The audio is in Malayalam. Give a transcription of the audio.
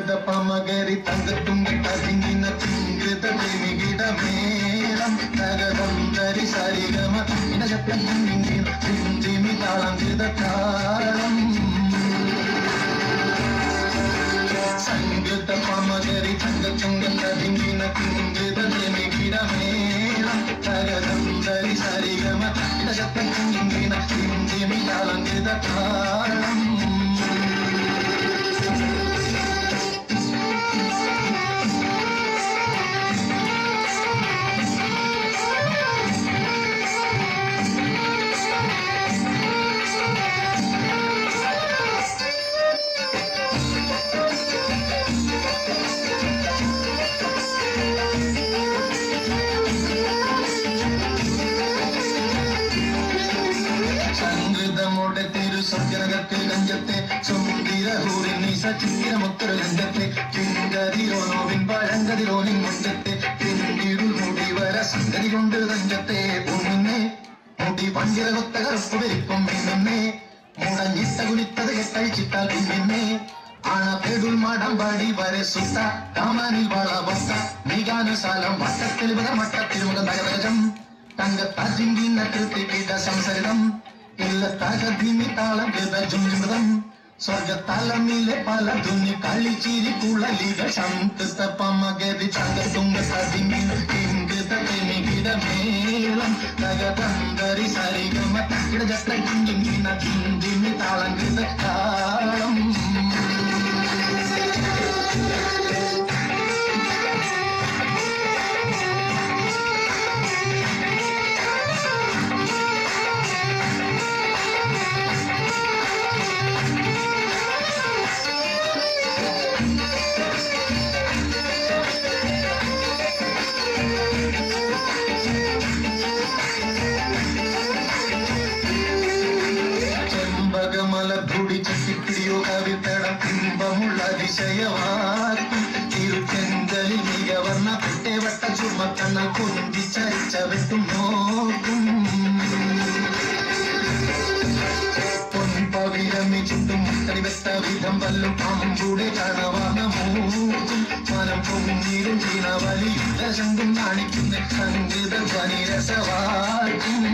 സംഗത പമകരി തങ്കത്തുങ്ക തതിങ്ങിന തിങ്കൃത തിമികിട മേളം തകതം തരി സരിഗമ തിന്തിമി താളം കൃത താളം സംഗത പമകരി തങ്കത്തുങ്ക തതിങ്ങിന തിങ്കൃത തിമികിട മേളം തകതം തരി സരിഗമ തിന്തിമി താളം കൃത താളം സജ്ജനകത്തിൽ ഗഞ്ചത്തെ സുന്ദരഹൂരിനി സച്ചിരമുത്തര ഗഞ്ചത്തെ ചിങ്കതിരോനോവിൻ പഴങ്കതിരോനിൻ മുറ്റത്തെ പിന്നിരുൾ മുടിവര സംഗതി കൊണ്ട് ഗഞ്ചത്തെ പൊന്നുന്നേ മുടി പഞ്ചിരകൊത്ത കറുപ്പ് വരിപ്പം പിന്നുന്നേ മുടഞ്ഞിട്ട കുലിത്തത് കെട്ടഴിച്ചിട്ടാൽ പിന്നിന്നേ ആണപ്പെടുൾ മാടം പാടി വരെ സുത്ത കാമാനിൽ വളവത്ത മികാനുസാലം വട്ടത്തിൽ മട്ടത്തിൽ മുഖം തകതകം തങ്കത്താജിങ്കിന്ന കൃത്തിക്കിട്ട സംസരിതം ഇല്ലത്താകതിമി താളം ജുംജുമൃതം സ്വർഗത്താലമിലെ പല ധുനി കളിച്ചിരി കുളലികൾ ശംകൃത പമകരി തങ്കത്തുങ്ക തതിങ്ങി കിങ്കൃത തിമികിട മേളം തകതന്തരി സരിഗമ ഇടജട്ട കിങ്കിന കിന്തിമി താളം കൃത താളം കവിതടം ഇമ്പമുള്ള അതിശയവാക്കും തിരുച്ചെങ്കലിൽ മികവർണ്ണ പെട്ടേവട്ട ചുമക്കണ്ണ കുന്തിച്ചരിച്ച വെട്ടും നോക്കും പൊൻപവിരമി ചുണ്ടും മുത്തടിവെട്ട വിധം വല്ലും അമ്പുടെ കണവാന മൂക്കും മനം പൊങ്ങിലും ചീനവലിയുടെ ശങ്കും കാണിക്കുന്ന സംഗീത ധ്വനിരസവാക്കും